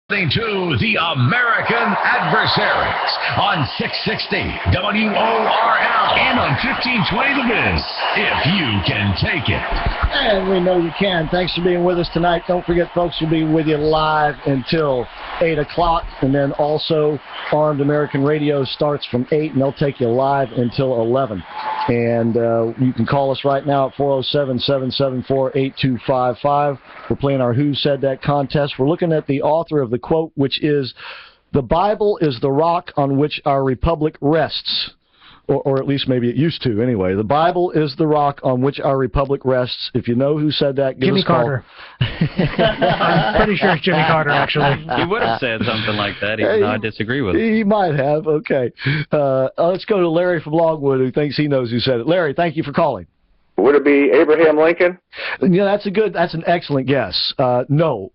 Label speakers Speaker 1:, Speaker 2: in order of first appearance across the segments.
Speaker 1: To the American Adversaries on 660 WORL and on 1520 The Biz, if you can take it.
Speaker 2: And we know you can. Thanks for being with us tonight. Don't forget, folks, we'll be with you live until 8 o'clock. And then also, Armed American Radio starts from 8, and they'll take you live until 11. And you can call us right now at 407-774-8255. We're playing our Who Said That contest. We're looking at the author of the quote, which is, "The Bible is the rock on which our republic rests." Or at least maybe it used to, anyway. The Bible is the rock on which our republic rests. If you know who said that, give
Speaker 3: Jimmy
Speaker 2: us a call.
Speaker 3: Carter. I'm pretty sure it's Jimmy Carter, actually.
Speaker 4: He would have said something like that, even though I disagree with him.
Speaker 2: He might have. Okay. Let's go to Larry from Longwood, who thinks he knows who said it. Larry, thank you for calling.
Speaker 5: Would it be Abraham Lincoln?
Speaker 2: Yeah, that's an excellent guess. No,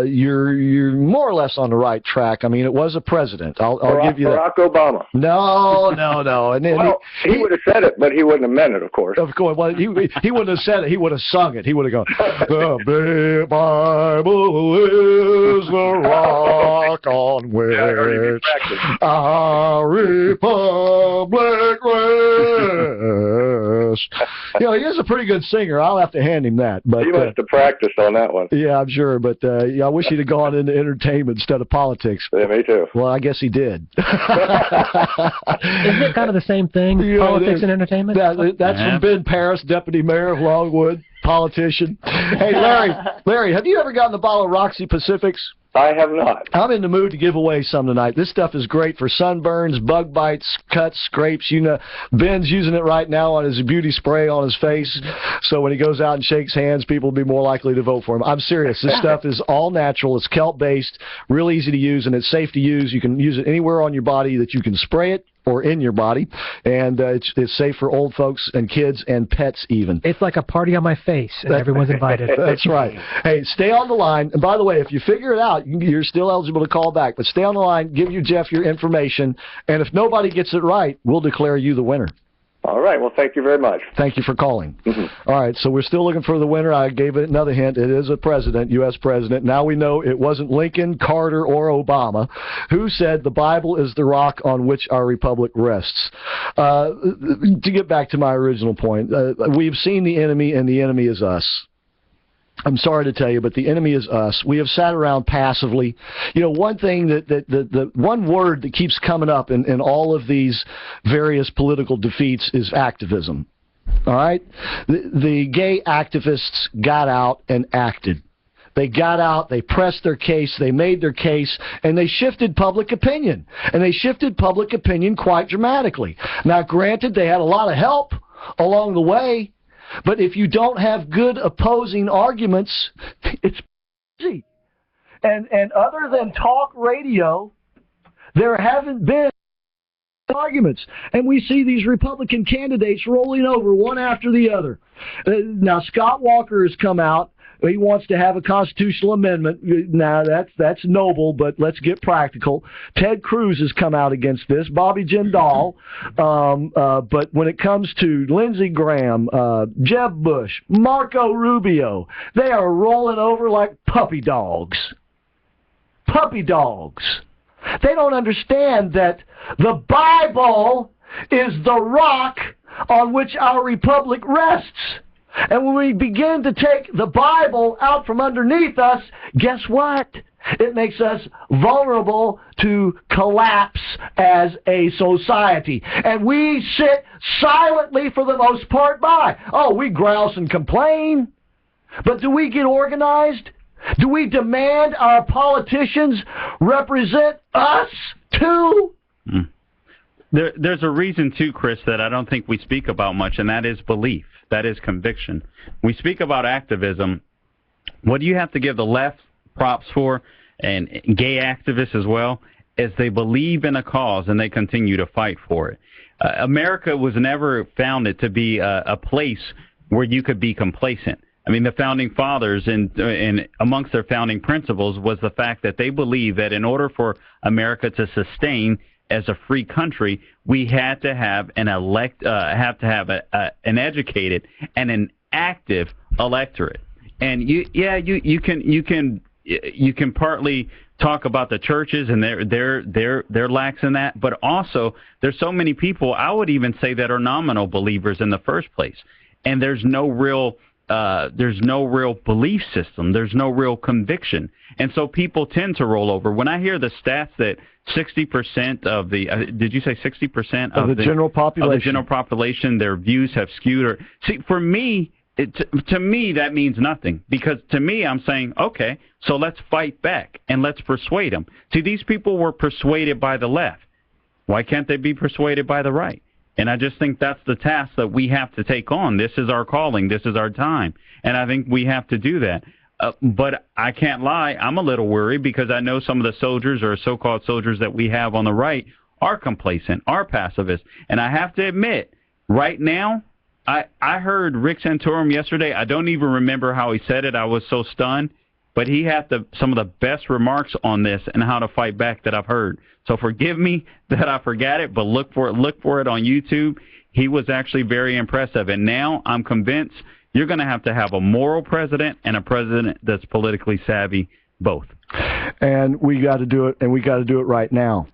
Speaker 2: you're more or less on the right track. I mean, it was a president. I'll give you that.
Speaker 5: Barack Obama.
Speaker 2: No. And then
Speaker 5: well, he would have said it, but he wouldn't have meant it, of course.
Speaker 2: Of course. Well, he wouldn't have said it. He would have sung it. He would have gone, "The Bible is the rock on which our republic rests." You know, he is a pretty good singer. I'll have to hand him that. But
Speaker 5: he must have practiced on that one.
Speaker 2: Yeah, I'm sure. But I wish he'd have gone into entertainment instead of politics.
Speaker 5: Yeah, me too.
Speaker 2: Well, I guess he did.
Speaker 3: Isn't it kind of the same thing, politics and entertainment?
Speaker 2: That's from Ben Paris, deputy mayor of Longwood, politician. Hey, Larry, have you ever gotten a bottle of Roxy Pacifics?
Speaker 5: I have not.
Speaker 2: I'm in the mood to give away some tonight. This stuff is great for sunburns, bug bites, cuts, scrapes. You know, Ben's using it right now on his beauty spray on his face. So when he goes out and shakes hands, people will be more likely to vote for him. I'm serious. This stuff is all natural. It's kelp-based, real easy to use, and it's safe to use. You can use it anywhere on your body that you can spray it or in your body, and it's safe for old folks and kids and pets even.
Speaker 3: It's like a party on my face, and everyone's invited.
Speaker 2: That's right. Hey, stay on the line. And by the way, if you figure it out, you're still eligible to call back. But stay on the line, give Jeff your information, and if nobody gets it right, we'll declare you the winner.
Speaker 5: All right. Well, thank you very much.
Speaker 2: Thank you for calling. All right, so we're still looking for the winner. I gave it another hint. It is a president, U.S. president. Now we know it wasn't Lincoln, Carter, or Obama. Who said the Bible is the rock on which our republic rests? To get back to my original point, we've seen the enemy, and the enemy is us. I'm sorry to tell you, but the enemy is us. We have sat around passively. You know, one thing the one word that keeps coming up in all of these various political defeats is activism. All right? The gay activists got out and acted. They got out, they pressed their case, they made their case, and they shifted public opinion. And they shifted public opinion quite dramatically. Now, granted, they had a lot of help along the way, but if you don't have good opposing arguments, it's easy. And other than talk radio, there haven't been arguments. And we see these Republican candidates rolling over one after the other. Now, Scott Walker has come out. He wants to have a constitutional amendment. Now, that's noble, but let's get practical. Ted Cruz has come out against this. Bobby Jindal. But when it comes to Lindsey Graham, Jeb Bush, Marco Rubio, they are rolling over like puppy dogs. Puppy dogs. They don't understand that the Bible is the rock on which our republic rests. And when we begin to take the Bible out from underneath us, guess what? It makes us vulnerable to collapse as a society. And we sit silently for the most part by. Oh, we grouse and complain. But do we get organized? Do we demand our politicians represent us too?
Speaker 4: There's a reason, too, Chris, that I don't think we speak about much, and that is belief. That is conviction. We speak about activism. What do you have to give the left props for, and gay activists as well, is they believe in a cause and they continue to fight for it. America was never founded to be a place where you could be complacent. I mean, the founding fathers, and amongst their founding principles, was the fact that they believed that in order for America to sustain as a free country, we had to have an educated and an active electorate. And you can partly talk about the churches and they're lax in that, but also there's so many people, I would even say, that are nominal believers in the first place, and there's no real belief system, there's no real conviction, and so people tend to roll over. When I hear the stats that 60% of the did you say 60%
Speaker 2: of the general population?
Speaker 4: Of the general population, their views have skewed. Or see, for me, to me, that means nothing, because to me, I'm saying, okay, so let's fight back and let's persuade them. See, these people were persuaded by the left. Why can't they be persuaded by the right? And I just think that's the task that we have to take on. This is our calling. This is our time. And I think we have to do that. But I can't lie, I'm a little worried, because I know some of the soldiers, or so-called soldiers, that we have on the right are complacent, are pacifists. And I have to admit, right now, I heard Rick Santorum yesterday. I don't even remember how he said it. I was so stunned. But he had some of the best remarks on this and how to fight back that I've heard. So forgive me that I forgot it, but look for it on YouTube. He was actually very impressive. And now I'm convinced you're going to have a moral president and a president that's politically savvy, both.
Speaker 2: And we got to do it, and we got to do it right now.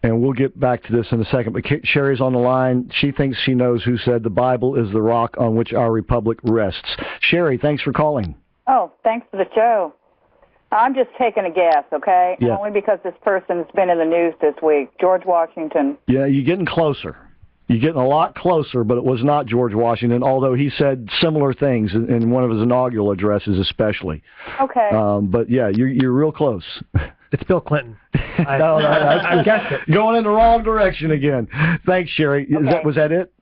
Speaker 2: And we'll get back to this in a second. But Sherry's on the line. She thinks she knows who said the Bible is the rock on which our republic rests. Sherry, thanks for calling.
Speaker 6: Oh, thanks for the show. I'm just taking a guess, okay?
Speaker 2: Yeah.
Speaker 6: Only because this person's been in the news this week. George Washington.
Speaker 2: Yeah, you're getting closer. You're getting a lot closer, but it was not George Washington, although he said similar things in one of his inaugural addresses especially.
Speaker 6: Okay.
Speaker 2: But, yeah, you're real close.
Speaker 3: It's Bill Clinton.
Speaker 2: I
Speaker 3: guessed it.
Speaker 2: Going in the wrong direction again. Thanks, Sherry.
Speaker 6: Okay.
Speaker 2: Was that it?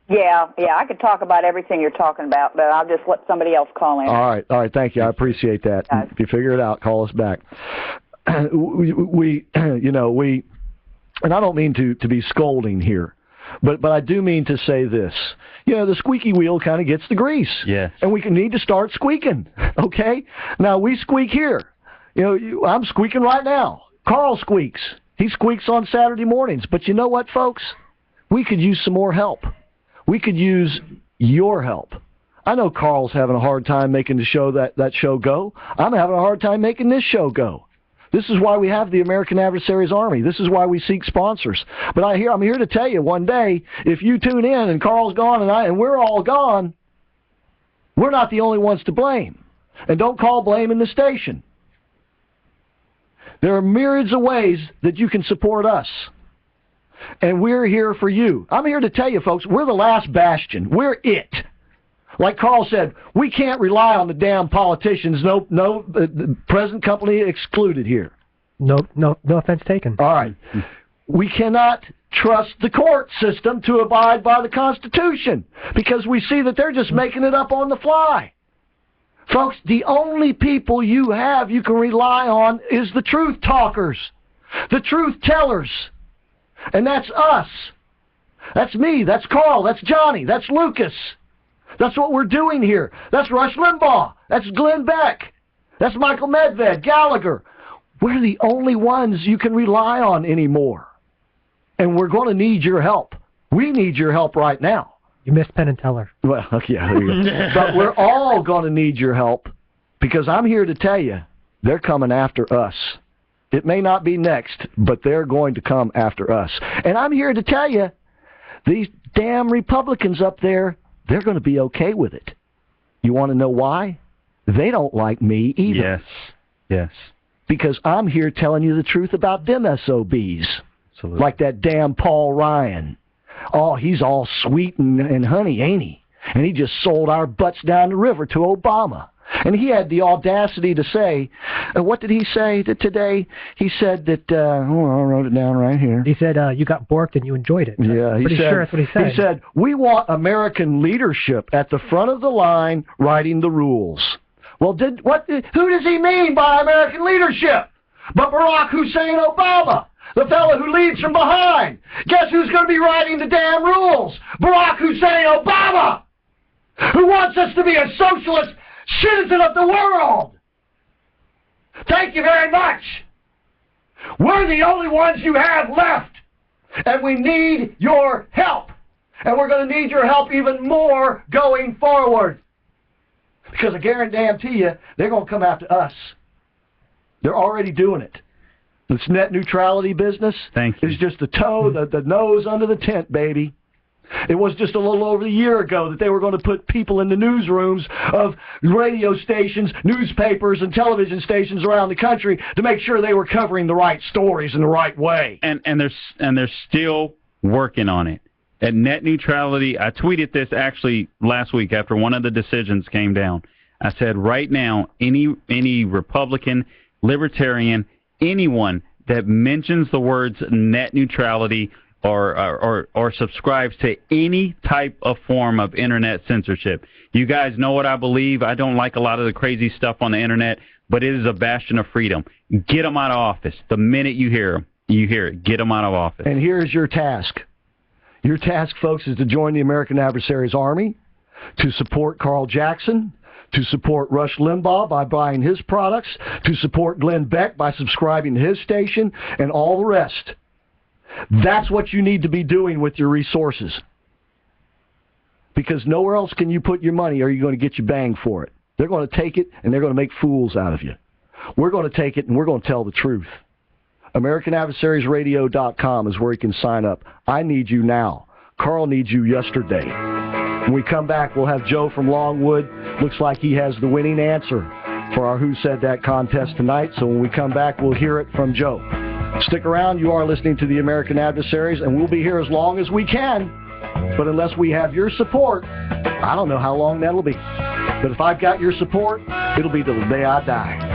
Speaker 6: Yeah, I could talk about everything you're talking about, but I'll just let somebody else call in.
Speaker 2: All right, thank you. I appreciate that. If you figure it out, call us back. We, and I don't mean to be scolding here, but I do mean to say this. The squeaky wheel kind of gets the grease.
Speaker 4: Yes.
Speaker 2: And we need to start squeaking, okay? Now, we squeak here. I'm squeaking right now. Carl squeaks. He squeaks on Saturday mornings. But you know what, folks? We could use some more help. We could use your help. I know Carl's having a hard time making the show that show go. I'm having a hard time making this show go. This is why we have the American Adversaries Army. This is why we seek sponsors. But I'm here to tell you, one day, if you tune in and Carl's gone and we're all gone, we're not the only ones to blame. And don't call blaming the station. There are myriads of ways that you can support us. And we're here for you. I'm here to tell you, folks, we're the last bastion. We're it. Like Carl said, we can't rely on the damn politicians. No, present company excluded here.
Speaker 3: No offense taken.
Speaker 2: All right. We cannot trust the court system to abide by the Constitution, because we see that they're just making it up on the fly. Folks, the only people you can rely on is the truth talkers, the truth tellers. And that's us. That's me. That's Carl. That's Johnny. That's Lucas. That's what we're doing here. That's Rush Limbaugh. That's Glenn Beck. That's Michael Medved, Gallagher. We're the only ones you can rely on anymore. And we're going to need your help. We need your help right now.
Speaker 3: You missed Penn and Teller.
Speaker 2: Well, yeah, there you go. But we're all going to need your help, because I'm here to tell you, they're coming after us. It may not be next, but they're going to come after us. And I'm here to tell you, these damn Republicans up there, they're going to be okay with it. You want to know why? They don't like me either.
Speaker 4: Yes.
Speaker 2: Because I'm here telling you the truth about them SOBs.
Speaker 4: Absolutely.
Speaker 2: Like that damn Paul Ryan. Oh, he's all sweet and honey, ain't he? And he just sold our butts down the river to Obama. And he had the audacity to say, what did he say today? He said that, I wrote it down right here.
Speaker 3: He said, you got borked and you enjoyed it.
Speaker 2: Yeah,
Speaker 3: Pretty sure that's what he said.
Speaker 2: He said, we want American leadership at the front of the line writing the rules. Well, who does he mean by American leadership? But Barack Hussein Obama, the fellow who leads from behind. Guess who's going to be writing the damn rules? Barack Hussein Obama, who wants us to be a socialist citizen of the world. Thank you very much. We're the only ones you have left, and we need your help. And we're going to need your help even more going forward, because I guarantee you, they're going to come after us. They're already doing it. This net neutrality business is just the the nose under the tent, baby. It was just a little over a year ago that they were going to put people in the newsrooms of radio stations, newspapers, and television stations around the country to make sure they were covering the right stories in the right way.
Speaker 4: And they're still working on it. At net neutrality, I tweeted this actually last week after one of the decisions came down. I said, right now, any Republican, Libertarian, anyone that mentions the words net neutrality or subscribes to any type of form of internet censorship. You guys know what I believe. I don't like a lot of the crazy stuff on the internet, but it is a bastion of freedom. Get them out of office. The minute you hear it. Get them out of office.
Speaker 2: And here's your task. Your task, folks, is to join the American Adversaries Army, to support Carl Jackson, to support Rush Limbaugh by buying his products, to support Glenn Beck by subscribing to his station, and all the rest. That's what you need to be doing with your resources. Because nowhere else can you put your money or you're going to get your bang for it. They're going to take it and they're going to make fools out of you. We're going to take it and we're going to tell the truth. AmericanAdversariesRadio.com is where you can sign up. I need you now. Carl needs you yesterday. When we come back, we'll have Joe from Longwood. Looks like he has the winning answer for our Who Said That contest tonight. So when we come back, we'll hear it from Joe. Stick around. You are listening to the American Adversaries, and we'll be here as long as we can. But unless we have your support, I don't know how long that'll be. But if I've got your support, it'll be till the day I die.